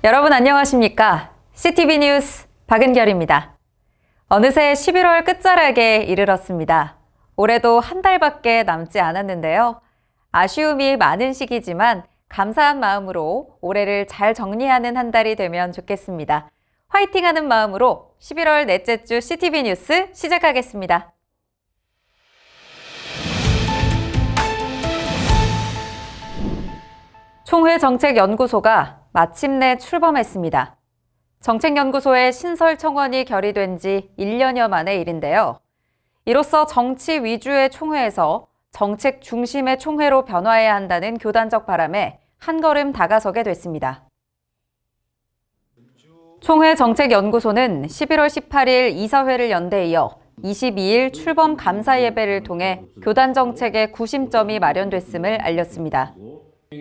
여러분 안녕하십니까? CTV 뉴스 박은결입니다. 어느새 11월 끝자락에 이르렀습니다. 올해도 한 달밖에 남지 않았는데요. 아쉬움이 많은 시기지만 감사한 마음으로 올해를 잘 정리하는 한 달이 되면 좋겠습니다. 화이팅하는 마음으로 11월 넷째 주 CTV 뉴스 시작하겠습니다. 총회정책연구소가 마침내 출범했습니다. 정책연구소의 신설 청원이 결의된 지 1년여 만의 일인데요. 이로써 정치 위주의 총회에서 정책 중심의 총회로 변화해야 한다는 교단적 바람에 한 걸음 다가서게 됐습니다. 총회정책연구소는 11월 18일 이사회를 연 데 이어 22일 출범 감사 예배를 통해 교단 정책의 구심점이 마련됐음을 알렸습니다.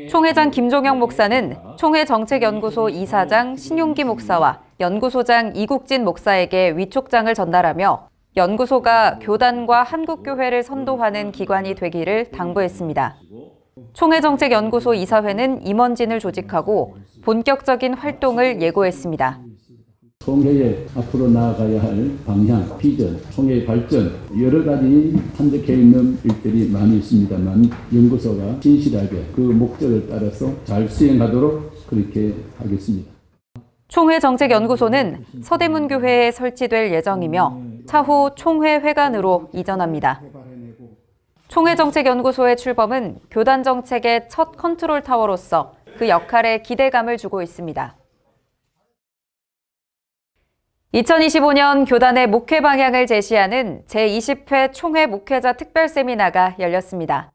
총회장 김종영 목사는 총회정책연구소 이사장 신용기 목사와 연구소장 이국진 목사에게 위촉장을 전달하며 연구소가 교단과 한국교회를 선도하는 기관이 되기를 당부했습니다. 총회정책연구소 이사회는 임원진을 조직하고 본격적인 활동을 예고했습니다. 총회의 앞으로 나아가야 할 방향, 비전, 총회의 발전 여러 가지 산적해 있는 일들이 많이 있습니다만 연구소가 진실하게 그 목적을 따라서 잘 수행하도록 그렇게 하겠습니다. 총회정책연구소는 서대문교회에 설치될 예정이며 차후 총회회관으로 이전합니다. 총회정책연구소의 출범은 교단 정책의 첫 컨트롤 타워로서 그 역할에 기대감을 주고 있습니다. 2025년 교단의 목회 방향을 제시하는 제20회 총회 목회자 특별 세미나가 열렸습니다.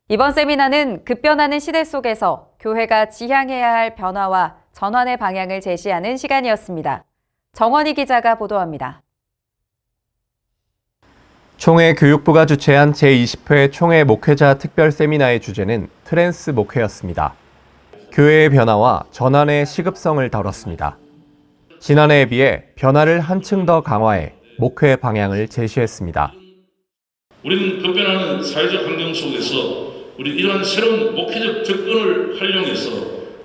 이번 세미나는 급변하는 시대 속에서 교회가 지향해야 할 변화와 전환의 방향을 제시하는 시간이었습니다. 정원희 기자가 보도합니다. 총회 교육부가 주최한 제20회 총회 목회자 특별 세미나의 주제는 트랜스 목회였습니다. 교회의 변화와 전환의 시급성을 다뤘습니다. 지난해에 비해 변화를 한층 더 강화해 목회 방향을 제시했습니다. 우리는 급변하는 사회적 환경 속에서 우리 이러한 새로운 목회적 접근을 활용해서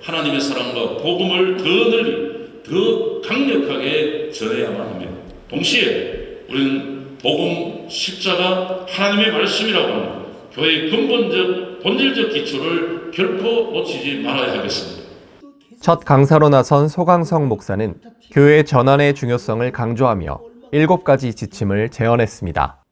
하나님의 사랑과 복음을 더 널리, 더 강력하게 전해야만 합니다. 동시에 우리는 복음, 십자가, 하나님의 말씀이라고 하는 교회의 근본적, 본질적 기초를 결코 놓치지 말아야 하겠습니다. 첫 강사로 나선 소강성 목사는 교회 전환의 중요성을 강조하며 7가지 지침을 제언했습니다.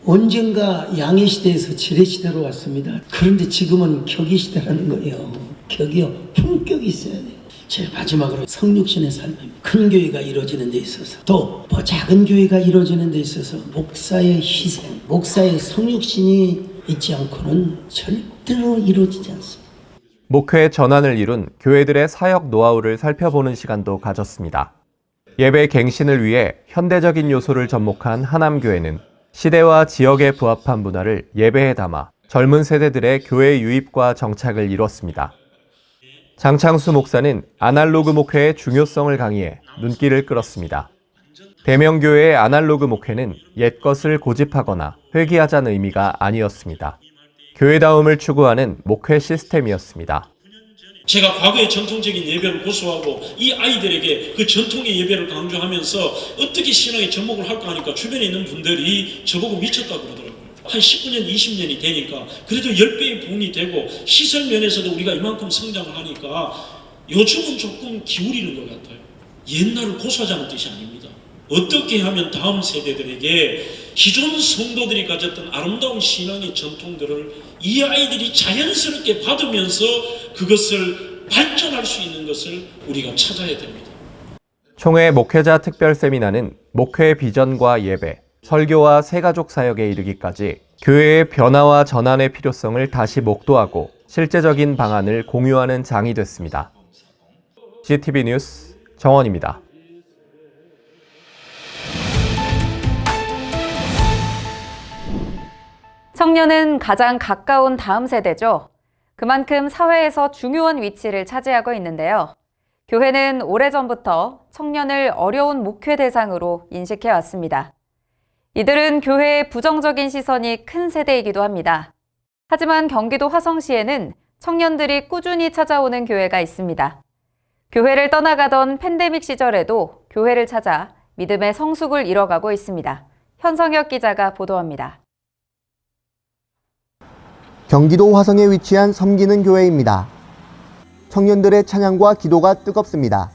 언젠가 양의 시대에서 지뢰 시대로 왔습니다. 그런데 지금은 격의 시대라는 거예요. 격이요. 품격이 있어야 돼요. 제일 마지막으로 성육신의 삶입니다. 큰 교회가 이루어지는 데 있어서 또 작은 교회가 이루어지는 데 있어서 목사의 희생, 목사의 성육신이 있지 않고는 절대로 이루어지지 않습니다. 목회 전환을 이룬 교회들의 사역 노하우를 살펴보는 시간도 가졌습니다. 예배 갱신을 위해 현대적인 요소를 접목한 하남교회는 시대와 지역에 부합한 문화를 예배에 담아 젊은 세대들의 교회 유입과 정착을 이뤘습니다. 장창수 목사는 아날로그 목회의 중요성을 강의해 눈길을 끌었습니다. 대명교회의 아날로그 목회는 옛것을 고집하거나 회귀하자는 의미가 아니었습니다. 교회다움을 추구하는 목회 시스템이었습니다. 제가 과거의 전통적인 예배를 고수하고 이 아이들에게 그 전통의 예배를 강조하면서 어떻게 신앙에 접목을 할까 하니까 주변에 있는 분들이 저보고 미쳤다고 그러더라고요. 한 19년, 20년이 되니까 그래도 10배의 부흥이 되고 시설 면에서도 우리가 이만큼 성장을 하니까 요즘은 조금 기울이는 것 같아요. 옛날을 고수하자는 뜻이 아닙니다. 어떻게 하면 다음 세대들에게 기존 성도들이 가졌던 아름다운 신앙의 전통들을 이 아이들이 자연스럽게 받으면서 그것을 발전할 수 있는 것을 우리가 찾아야 됩니다. 총회 목회자 특별 세미나는 목회 비전과 예배, 설교와 새가족 사역에 이르기까지 교회의 변화와 전환의 필요성을 다시 목도하고 실제적인 방안을 공유하는 장이 됐습니다. CTV 뉴스 정원입니다. 청년은 가장 가까운 다음 세대죠. 그만큼 사회에서 중요한 위치를 차지하고 있는데요. 교회는 오래전부터 청년을 어려운 목회 대상으로 인식해왔습니다. 이들은 교회의 부정적인 시선이 큰 세대이기도 합니다. 하지만 경기도 화성시에는 청년들이 꾸준히 찾아오는 교회가 있습니다. 교회를 떠나가던 팬데믹 시절에도 교회를 찾아 믿음의 성숙을 이뤄가고 있습니다. 현성혁 기자가 보도합니다. 경기도 화성에 위치한 섬기는 교회입니다. 청년들의 찬양과 기도가 뜨겁습니다.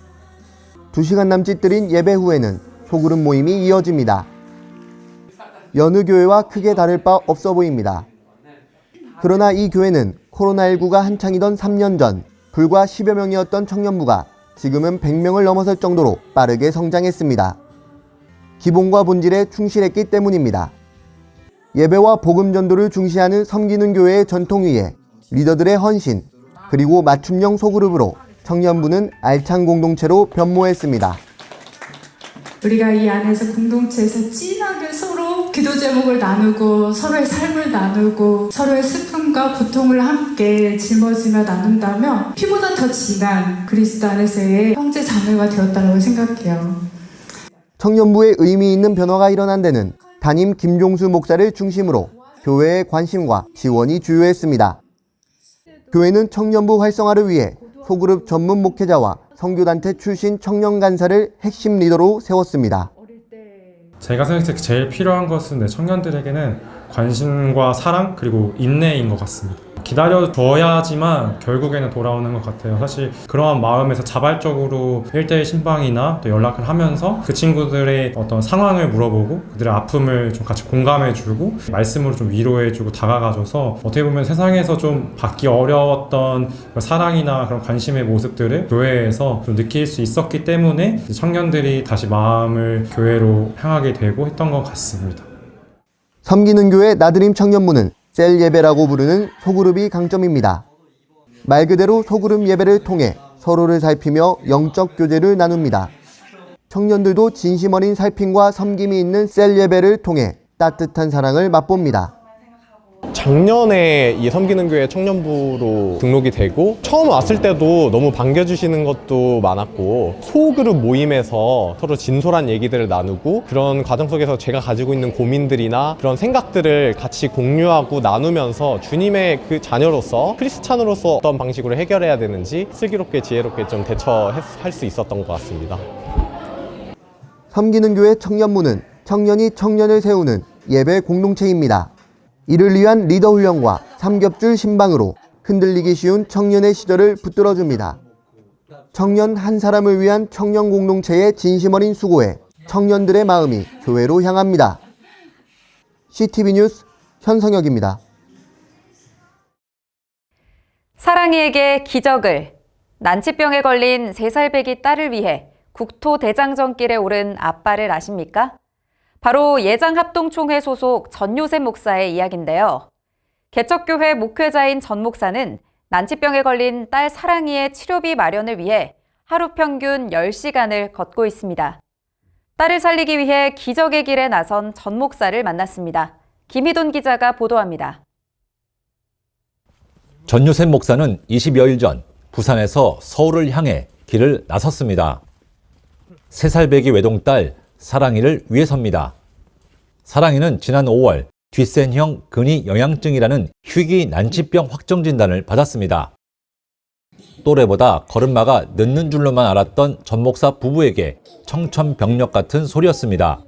2시간 남짓 드린 예배 후에는 소그룹 모임이 이어집니다. 여느 교회와 크게 다를 바 없어 보입니다. 그러나 이 교회는 코로나19가 한창이던 3년 전 불과 10여 명이었던 청년부가 지금은 100명을 넘어설 정도로 빠르게 성장했습니다. 기본과 본질에 충실했기 때문입니다. 예배와 복음 전도를 중시하는 섬기는 교회의 전통 위에 리더들의 헌신, 그리고 맞춤형 소그룹으로 청년부는 알찬 공동체로 변모했습니다. 우리가 이 안에서 공동체에서 진하게 서로 기도 제목을 나누고 서로의 삶을 나누고 서로의 슬픔과 고통을 함께 짊어지며 나눈다면 피보다 더 진한 그리스도 안에서의 형제 자매가 되었다고 생각해요. 청년부의 의미 있는 변화가 일어난 데는 담임 김종수 목사를 중심으로 교회의 관심과 지원이 주요했습니다. 교회는 청년부 활성화를 위해 소그룹 전문 목회자와 선교단체 출신 청년 간사를 핵심 리더로 세웠습니다. 제가 생각했을 때 제일 필요한 것은 청년들에게는 관심과 사랑 그리고 인내인 것 같습니다. 기다려줘야지만 결국에는 돌아오는 것 같아요. 사실 그러한 마음에서 자발적으로 1대1 신방이나 또 연락을 하면서 그 친구들의 어떤 상황을 물어보고 그들의 아픔을 좀 같이 공감해주고 말씀으로 좀 위로해주고 다가가줘서 어떻게 보면 세상에서 좀 받기 어려웠던 사랑이나 그런 관심의 모습들을 교회에서 좀 느낄 수 있었기 때문에 청년들이 다시 마음을 교회로 향하게 되고 했던 것 같습니다. 섬기는 교회 나드림 청년부는 셀 예배라고 부르는 소그룹이 강점입니다. 말 그대로 소그룹 예배를 통해 서로를 살피며 영적 교제를 나눕니다. 청년들도 진심 어린 살핌과 섬김이 있는 셀 예배를 통해 따뜻한 사랑을 맛봅니다. 작년에 이 섬기는 교회 청년부로 등록이 되고 처음 왔을 때도 너무 반겨주시는 것도 많았고 소그룹 모임에서 서로 진솔한 얘기들을 나누고 그런 과정 속에서 제가 가지고 있는 고민들이나 그런 생각들을 같이 공유하고 나누면서 주님의 그 자녀로서 크리스찬으로서 어떤 방식으로 해결해야 되는지 슬기롭게 지혜롭게 좀 대처할 수 있었던 것 같습니다. 섬기는 교회 청년부는 청년이 청년을 세우는 예배 공동체입니다. 이를 위한 리더 훈련과 삼겹줄 신방으로 흔들리기 쉬운 청년의 시절을 붙들어줍니다. 청년 한 사람을 위한 청년 공동체의 진심 어린 수고에 청년들의 마음이 교회로 향합니다. CTV 뉴스 현성혁입니다. 사랑이에게 기적을. 난치병에 걸린 3살 배기 딸을 위해 국토대장정길에 오른 아빠를 아십니까? 바로 예장합동총회 소속 전요셉 목사의 이야기인데요. 개척교회 목회자인 전 목사는 난치병에 걸린 딸 사랑이의 치료비 마련을 위해 하루 평균 10시간을 걷고 있습니다. 딸을 살리기 위해 기적의 길에 나선 전 목사를 만났습니다. 김희돈 기자가 보도합니다. 전요셉 목사는 20여일 전 부산에서 서울을 향해 길을 나섰습니다. 3살 배기 외동딸 사랑이를 위해서입니다. 사랑이는 지난 5월 뒷센형 근위 영양증이라는 희귀 난치병 확정 진단을 받았습니다. 또래보다 걸음마가 늦는 줄로만 알았던 전 목사 부부에게 청천벽력 같은 소리였습니다.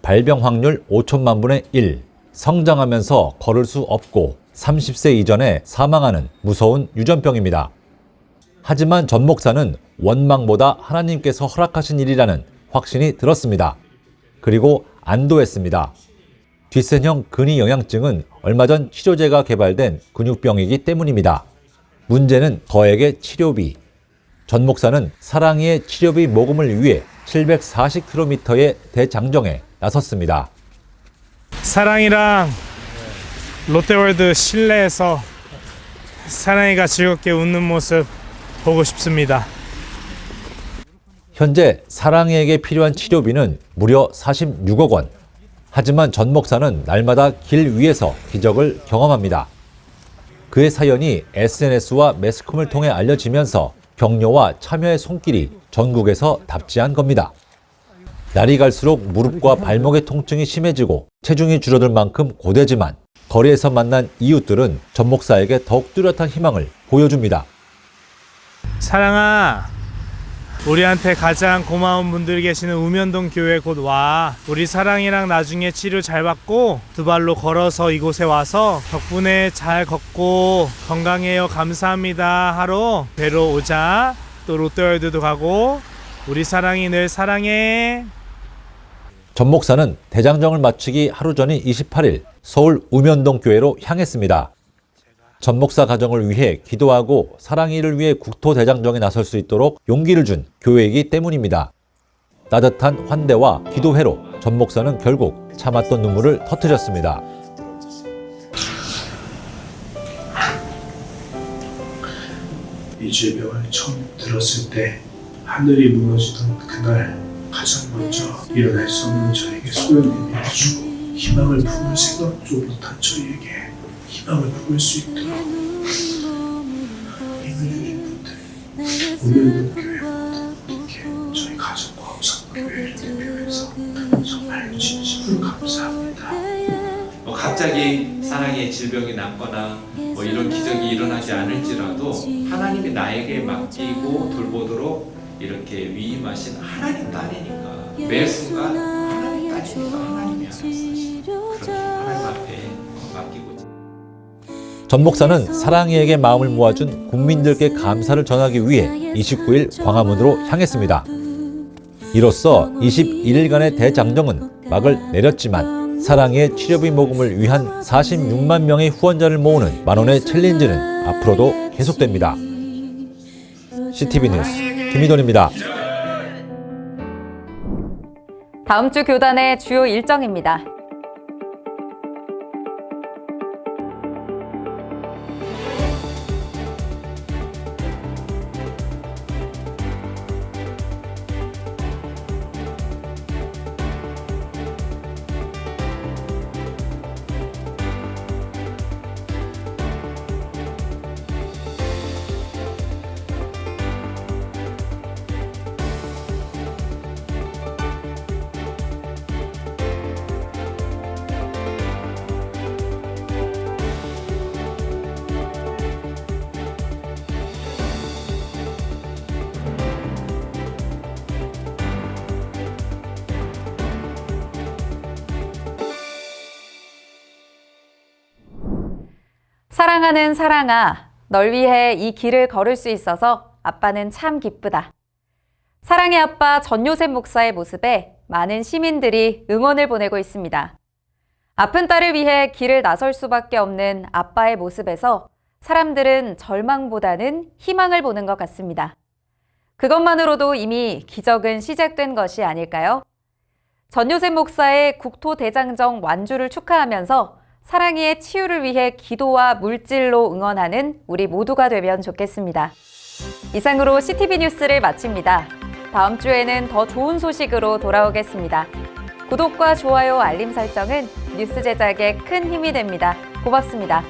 발병 확률 5천만 분의 1, 성장하면서 걸을 수 없고 30세 이전에 사망하는 무서운 유전병입니다. 하지만 전 목사는 원망보다 하나님께서 허락하신 일이라는 확신이 들었습니다. 그리고 안도했습니다. 뒷센형 근위 영양증은 얼마 전 치료제가 개발된 근육병이기 때문입니다. 문제는 거액의 치료비. 전 목사는 사랑이의 치료비 모금을 위해 740km의 대장정에 나섰습니다. 사랑이랑 롯데월드 실내에서 사랑이가 즐겁게 웃는 모습 보고 싶습니다. 현재 사랑이에게 필요한 치료비는 무려 46억 원. 하지만 전 목사는 날마다 길 위에서 기적을 경험합니다. 그의 사연이 SNS와 매스컴을 통해 알려지면서 격려와 참여의 손길이 전국에서 답지한 겁니다. 날이 갈수록 무릎과 발목의 통증이 심해지고 체중이 줄어들 만큼 고되지만 거리에서 만난 이웃들은 전 목사에게 더욱 뚜렷한 희망을 보여줍니다. 사랑아, 우리한테 가장 고마운 분들이 계시는 우면동 교회 곧 와. 우리 사랑이랑 나중에 치료 잘 받고 두 발로 걸어서 이곳에 와서 덕분에 잘 걷고 건강해요 감사합니다 하러 뵈러 오자. 또 롯데월드도 가고 우리 사랑이 늘 사랑해. 전 목사는 대장정을 마치기 하루 전인 28일 서울 우면동 교회로 향했습니다. 전 목사 가정을 위해 기도하고 사랑이를 위해 국토대장정에 나설 수 있도록 용기를 준 교회이기 때문입니다. 따뜻한 환대와 기도회로 전 목사는 결국 참았던 눈물을 터뜨렸습니다. 이 질병을 처음 들었을 때 하늘이 무너지던 그날 가장 먼저 일어날 수 없는 저에게 소연님이 해주고 희망을 품을 생각도 못한 저희에게 희망을 품을 수 있도록 힘을 주신 분들 우면동 교회와 이렇게 저희 가정과 우선교회를 대표해서 정말 진심으로 감사합니다. 갑자기 사랑의 질병이 낫거나 이런 기적이 일어나지 않을지라도 하나님이 나에게 맡기고 돌보도록 이렇게 위임하신 하나님 딸이니까 매 순간 하나님 딸이니까 하나님이 알아서 그렇게 하나님 앞에 맡기고. 전 목사는 사랑이에게 마음을 모아준 국민들께 감사를 전하기 위해 29일 광화문으로 향했습니다. 이로써 21일간의 대장정은 막을 내렸지만 사랑이의 치료비 모금을 위한 46만 명의 후원자를 모으는 만원의 챌린지는 앞으로도 계속됩니다. CTV 뉴스 김희돈입니다. 다음 주 교단의 주요 일정입니다. 사랑하는 사랑아, 널 위해 이 길을 걸을 수 있어서 아빠는 참 기쁘다. 사랑의 아빠 전요셉 목사의 모습에 많은 시민들이 응원을 보내고 있습니다. 아픈 딸을 위해 길을 나설 수밖에 없는 아빠의 모습에서 사람들은 절망보다는 희망을 보는 것 같습니다. 그것만으로도 이미 기적은 시작된 것이 아닐까요? 전요셉 목사의 국토대장정 완주를 축하하면서 사랑이의 치유를 위해 기도와 물질로 응원하는 우리 모두가 되면 좋겠습니다. 이상으로 CTV 뉴스를 마칩니다. 다음 주에는 더 좋은 소식으로 돌아오겠습니다. 구독과 좋아요, 알림 설정은 뉴스 제작에 큰 힘이 됩니다. 고맙습니다.